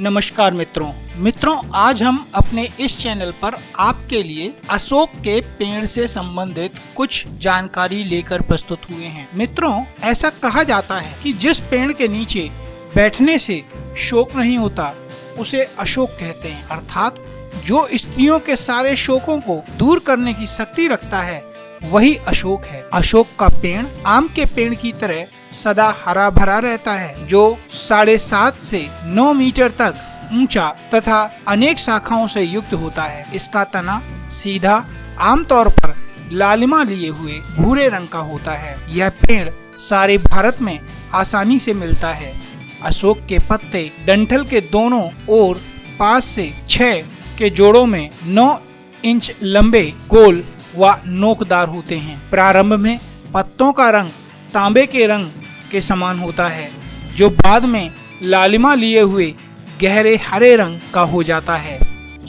नमस्कार मित्रों, आज हम अपने इस चैनल पर आपके लिए अशोक के पेड़ से संबंधित कुछ जानकारी लेकर प्रस्तुत हुए हैं। मित्रों, ऐसा कहा जाता है कि जिस पेड़ के नीचे बैठने से शोक नहीं होता उसे अशोक कहते हैं, अर्थात जो स्त्रियों के सारे शोकों को दूर करने की शक्ति रखता है वही अशोक है। अशोक का पेड़ आम के पेड़ की तरह सदा हरा भरा रहता है, जो 7.5 से 9 मीटर तक ऊंचा तथा अनेक शाखाओं से युक्त होता है। इसका तना सीधा, आमतौर पर लालिमा लिए हुए भूरे रंग का होता है। यह पेड़ सारे भारत में आसानी से मिलता है। अशोक के पत्ते डंठल के दोनों ओर 5 से 6 के जोड़ों में 9 इंच लंबे, गोल व नोकदार होते हैं। प्रारंभ में पत्तों का रंग तांबे के रंग के समान होता है, जो बाद में लालिमा लिए हुए गहरे हरे रंग का हो जाता है।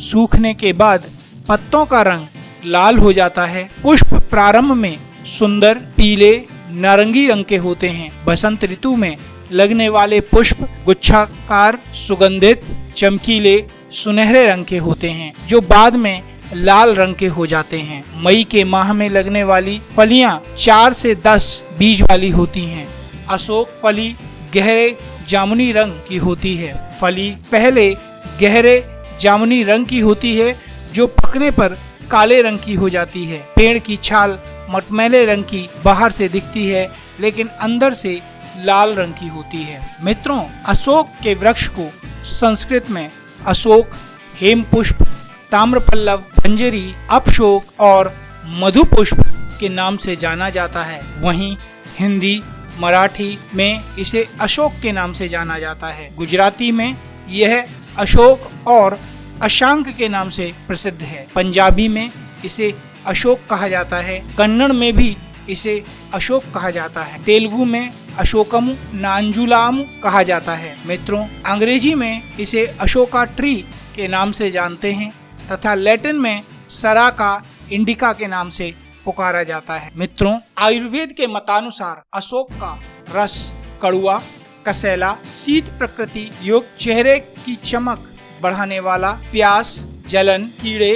सूखने के बाद पत्तों का रंग लाल हो जाता है। पुष्प प्रारंभ में सुंदर पीले नारंगी रंग के होते हैं। बसंत ऋतु में लगने वाले पुष्प गुच्छाकार, सुगंधित, चमकीले, सुनहरे रंग के होते हैं, जो बाद में लाल रंग के हो जाते हैं। मई के माह में लगने वाली फलियां 4 से 10 बीज वाली होती हैं। अशोक फली गहरे जामुनी रंग की होती है। फली पहले गहरे जामुनी रंग की होती है, जो पकने पर काले रंग की हो जाती है। पेड़ की छाल मटमैले रंग की बाहर से दिखती है, लेकिन अंदर से लाल रंग की होती है। मित्रों, अशोक के वृक्ष को संस्कृत में अशोक, हेमपुष्प, ताम्रपल्लव, भंजरी, अपशोक और मधुपुष्प के नाम से जाना जाता है। वहीं हिंदी, मराठी में इसे अशोक के नाम से जाना जाता है। गुजराती में यह अशोक और अशांक के नाम से प्रसिद्ध है। पंजाबी में इसे अशोक कहा जाता है। कन्नड़ में भी इसे अशोक कहा जाता है। तेलुगु में अशोकम नांजुलाम कहा जाता है। मित्रों, अंग्रेजी में इसे अशोका ट्री के नाम से जानते हैं तथा लैटिन में सराका इंडिका के नाम से पुकारा जाता है। मित्रों, आयुर्वेद के मतानुसार अशोक का रस कड़वा, कसैला, शीत प्रकृति युक्त, चेहरे की चमक बढ़ाने वाला, प्यास, जलन, कीड़े,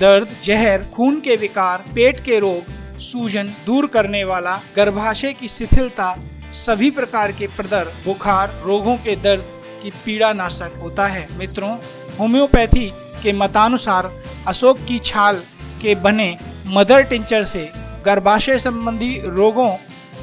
दर्द, जहर, खून के विकार, पेट के रोग, सूजन दूर करने वाला, गर्भाशय की शिथिलता, सभी प्रकार के प्रदर, बुखार, रोगों के दर्द की पीड़ा नाशक होता है। मित्रों, होम्योपैथी के मतानुसार अशोक की छाल के बने मदर टिंचर से गर्भाशय संबंधी रोगों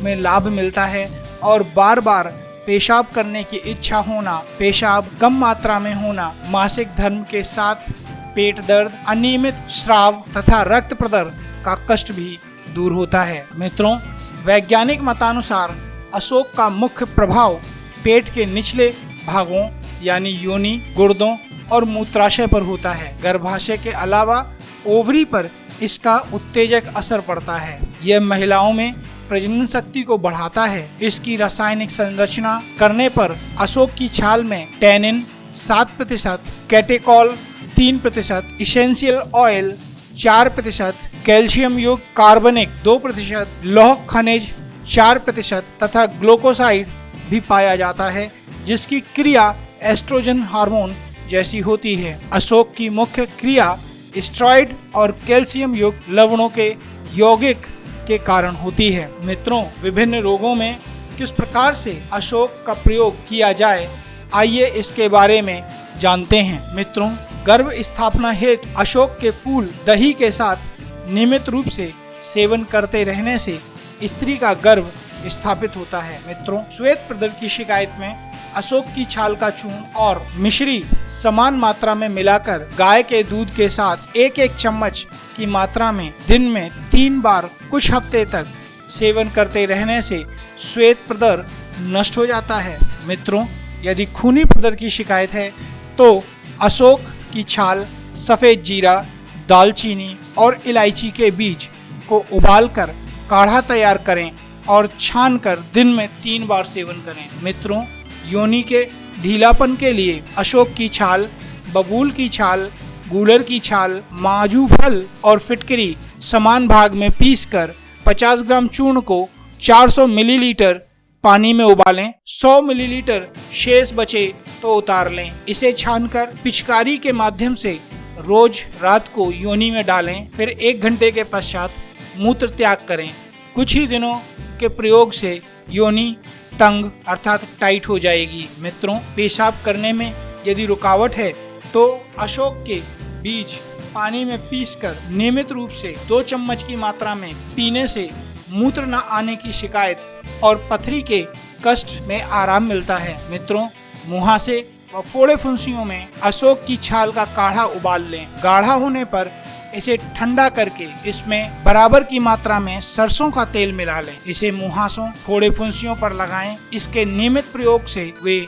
में लाभ मिलता है और बार बार पेशाब करने की इच्छा होना, पेशाब कम मात्रा में होना, मासिक धर्म के साथ पेट दर्द, अनियमित स्राव तथा रक्त प्रदर का कष्ट भी दूर होता है। मित्रों, वैज्ञानिक मतानुसार अशोक का मुख्य प्रभाव पेट के निचले भागों यानी योनि, गुर्दों और मूत्राशय पर होता है। गर्भाशय के अलावा ओवरी पर इसका उत्तेजक असर पड़ता है। यह महिलाओं में प्रजनन शक्ति को बढ़ाता है। इसकी रासायनिक संरचना करने पर अशोक की छाल में tannin 7%, catechol 3%, essential oil 4%, calcium युक्त कार्बनिक 2%, लौह खनिज 4% तथा ग्लूकोसाइड भी पाया जाता है, जिसकी क्रिया एस्ट्रोजन हार्मोन जैसी होती है। अशोक की मुख्य क्रिया स्टेरॉइड और कैल्शियम युक्त लवणों के यौगिक के कारण होती है। मित्रों, विभिन्न रोगों में किस प्रकार से अशोक का प्रयोग किया जाए, आइए इसके बारे में जानते हैं। मित्रों, गर्भ स्थापना हेतु अशोक के फूल दही के साथ नियमित रूप से सेवन करते रहने से स्त्री का गर्भ स्थापित होता है। मित्रों, श्वेत प्रदर की शिकायत में अशोक की छाल का चूर्ण और मिश्री समान मात्रा में मिलाकर गाय के दूध के साथ 1-1 चम्मच की मात्रा में दिन में 3 बार कुछ हफ्ते तक सेवन करते रहने से श्वेत प्रदर नष्ट हो जाता है। मित्रों, यदि खूनी प्रदर की शिकायत है तो अशोक की छाल, सफेद जीरा, दालचीनी और इलायची के बीज को उबालकर काढ़ा तैयार करें और छानकर दिन में 3 बार सेवन करें। मित्रों, योनि के ढीलापन के लिए अशोक की छाल, बबूल की छाल, गूलर की छाल, माजू फल और फिटकरी समान भाग में पीसकर 50 ग्राम चूर्ण को 400 मिलीलीटर पानी में उबालें। 100 मिलीलीटर शेष बचे तो उतार लें। इसे छानकर पिचकारी के माध्यम से रोज रात को योनि में डालें। फिर 1 घंटे के पश्चात मूत्र त्याग करें। कुछ ही दिनों के प्रयोग से योनि तंग अर्थात टाइट हो जाएगी। मित्रों, पेशाब करने में यदि रुकावट है तो अशोक के बीज पानी में पीसकर नियमित रूप से 2 चम्मच की मात्रा में पीने से मूत्र न आने की शिकायत और पथरी के कष्ट में आराम मिलता है। मित्रों, मुहासे व फोड़े फुंसियों में अशोक की छाल का काढ़ा उबाल लें। गाढ़ा होने पर इसे ठंडा करके इसमें बराबर की मात्रा में सरसों का तेल मिला लें। इसे मुहासों, फोड़े फुंसियों पर लगाएं। इसके नियमित प्रयोग से वे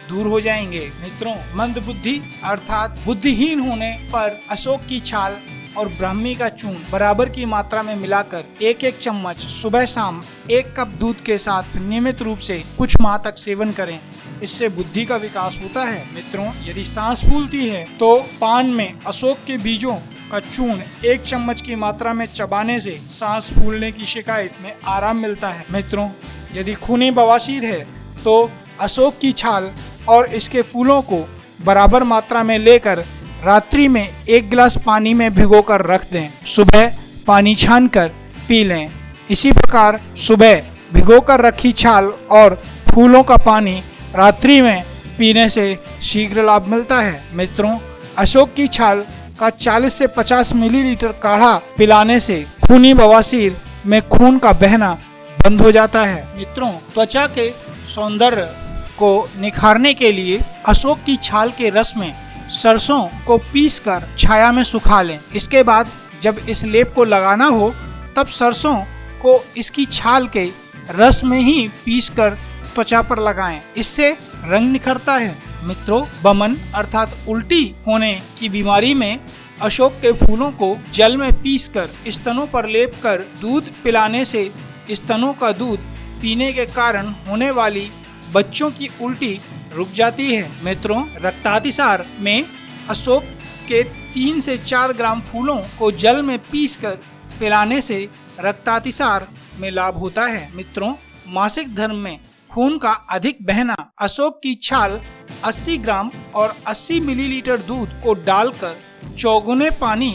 दूर हो जाएंगे। मित्रों, मंद बुद्धि अर्थात बुद्धिहीन होने पर अशोक की छाल और ब्राह्मी का चूर्ण बराबर की मात्रा में मिलाकर 1-1 चम्मच सुबह शाम 1 कप दूध के साथ नियमित रूप से कुछ माह तक सेवन करें। इससे बुद्धि का विकास होता है। मित्रों, यदि सांस फूलती है तो पान में अशोक के बीजों का चूर्ण 1 चम्मच की मात्रा में चबाने से सांस फूलने की शिकायत में आराम मिलता है। मित्रों, यदि खूनी बवासीर है तो अशोक की छाल और इसके फूलों को बराबर मात्रा में लेकर रात्रि में 1 गिलास पानी में भिगोकर रख दें। सुबह पानी छानकर पी लें। इसी प्रकार सुबह भिगोकर रखी छाल और फूलों का पानी रात्रि में पीने से शीघ्र लाभ मिलता है। मित्रों, अशोक की छाल का 40 से 50 मिलीलीटर काढ़ा पिलाने से खूनी बवासीर में खून का बहना बंद हो जाता है। मित्रों, त्वचा के सौंदर्य को निखारने के लिए अशोक की छाल के रस में सरसों को पीसकर छाया में सुखा लें। इसके बाद जब इस लेप को लगाना हो तब सरसों को इसकी छाल के रस में ही पीसकर त्वचा पर लगाएं। इससे रंग निखरता है। मित्रों, बमन अर्थात उल्टी होने की बीमारी में अशोक के फूलों को जल में पीसकर स्तनों पर लेप कर दूध पिलाने से स्तनों का दूध पीने के कारण होने वाली बच्चों की उल्टी रुक जाती है। मित्रों, रक्तातिसार में अशोक के 3 से 4 ग्राम फूलों को जल में पीसकर पिलाने से रक्तातिसार में लाभ होता है। मित्रों, मासिक धर्म में खून का अधिक बहना अशोक की छाल 80 ग्राम और 80 मिलीलीटर दूध को डालकर चौगुने पानी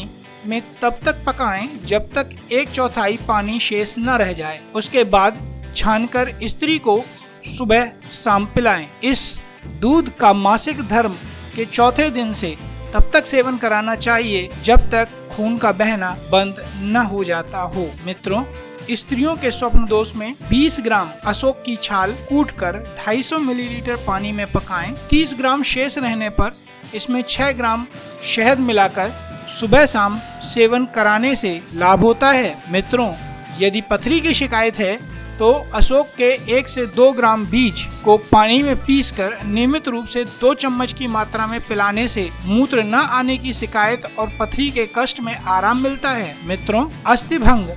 में तब तक पकाएं जब तक 1/4 पानी शेष न रह जाए। उसके बाद छानकर स्त्री को सुबह शाम पिलाएं। इस दूध का मासिक धर्म के 4थे दिन से तब तक सेवन कराना चाहिए जब तक खून का बहना बंद न हो जाता हो। मित्रों, स्त्रियों के स्वप्न दोष में 20 ग्राम अशोक की छाल कूटकर 250 मिलीलीटर पानी में पकाएं। 30 ग्राम शेष रहने पर इसमें 6 ग्राम शहद मिलाकर सुबह शाम सेवन कराने से लाभ होता है। मित्रों, यदि पथरी की शिकायत है तो अशोक के 1 से 2 ग्राम बीज को पानी में पीसकर नियमित रूप से 2 चम्मच की मात्रा में पिलाने से मूत्र न आने की शिकायत और पथरी के कष्ट में आराम मिलता है। मित्रों, अस्थि भंग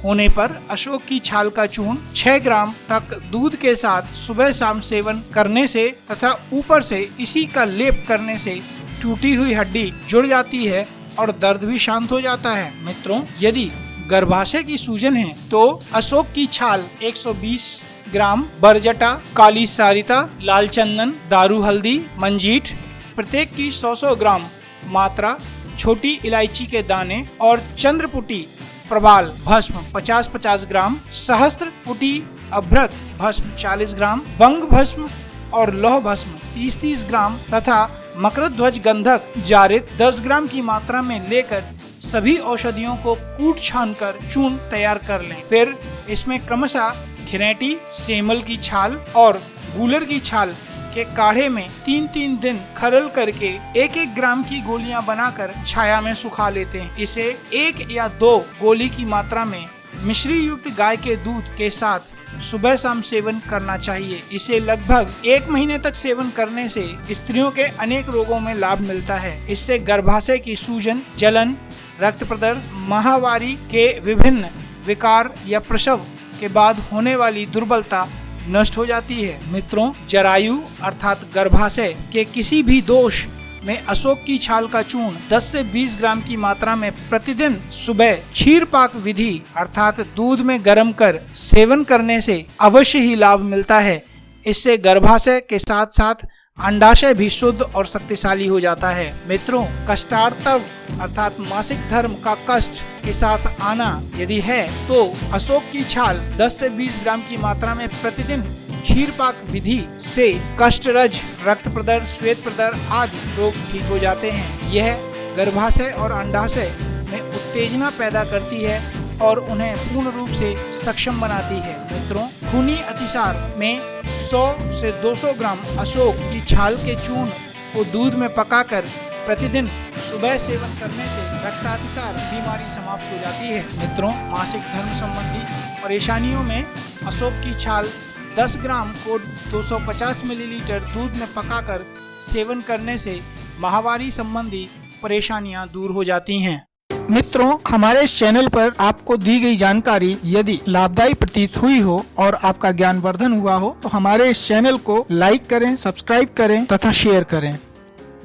होने पर अशोक की छाल का चूर्ण 6 ग्राम तक दूध के साथ सुबह शाम सेवन करने से तथा ऊपर से इसी का लेप करने से टूटी हुई हड्डी जुड़ जाती है और दर्द भी शांत हो जाता है। मित्रों, यदि गर्भाशय की सूजन है तो अशोक की छाल 120 ग्राम, बरजटा, काली सारिता, लाल चंदन, दारू हल्दी, मंजीठ प्रत्येक की 100-100 ग्राम मात्रा, छोटी इलायची के दाने और चंद्रपुटी प्रबाल भस्म 50-50 ग्राम, सहस्त्र पुटी अभ्रक भस्म 40 ग्राम, बंग भस्म और लौह भस्म 30-30 ग्राम तथा मकरध्वज गंधक जारित 10 ग्राम की मात्रा में लेकर सभी औषधियों को कूट छान कर चूर्ण तैयार कर लें। फिर इसमें क्रमशः खिरेटी, सेमल की छाल और गूलर की छाल के काढ़े में 3-3 दिन खरल करके 1-1 ग्राम की गोलियां बनाकर छाया में सुखा लेते हैं। इसे 1 या 2 गोली की मात्रा में मिश्री युक्त गाय के दूध के साथ सुबह शाम सेवन करना चाहिए। इसे लगभग 1 महीने तक सेवन करने से स्त्रियों के अनेक रोगों में लाभ मिलता है। इससे गर्भाशय की सूजन, जलन, रक्त प्रदर, माहवारी के विभिन्न विकार या प्रसव के बाद होने वाली दुर्बलता नष्ट हो जाती है। मित्रों, जरायु अर्थात गर्भाशय के किसी भी दोष में अशोक की छाल का चूर्ण 10 से 20 ग्राम की मात्रा में प्रतिदिन सुबह क्षीर पाक विधि अर्थात दूध में गर्म कर सेवन करने से अवश्य ही लाभ मिलता है। इससे गर्भाशय के साथ साथ अंडाशय भी शुद्ध और शक्तिशाली हो जाता है। मित्रों, कष्टार्तव अर्थात मासिक धर्म का कष्ट के साथ आना यदि है तो अशोक की छाल 10 से 20 ग्राम की मात्रा में प्रतिदिन क्षीरपाक विधि से कष्टरज, रक्त प्रदर, श्वेत प्रदर आदि रोग ठीक हो जाते हैं। यह गर्भाशय और अंडाशय में उत्तेजना पैदा करती है और उन्हें पूर्ण रूप से सक्षम बनाती है। मित्रों, खूनी अतिसार में 100 से 200 ग्राम अशोक की छाल के चूर्ण को दूध में पकाकर प्रतिदिन सुबह सेवन करने से रक्तातिसार बीमारी समाप्त हो जाती है। मित्रों, मासिक धर्म संबंधी परेशानियों में अशोक की छाल 10 ग्राम को 250 मिलीलीटर दूध में पकाकर सेवन करने से माहवारी संबंधी परेशानियां दूर हो जाती हैं। मित्रों, हमारे इस चैनल पर आपको दी गई जानकारी यदि लाभदायी प्रतीत हुई हो और आपका ज्ञानवर्धन हुआ हो तो हमारे इस चैनल को लाइक करें, सब्सक्राइब करें तथा शेयर करें।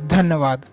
धन्यवाद।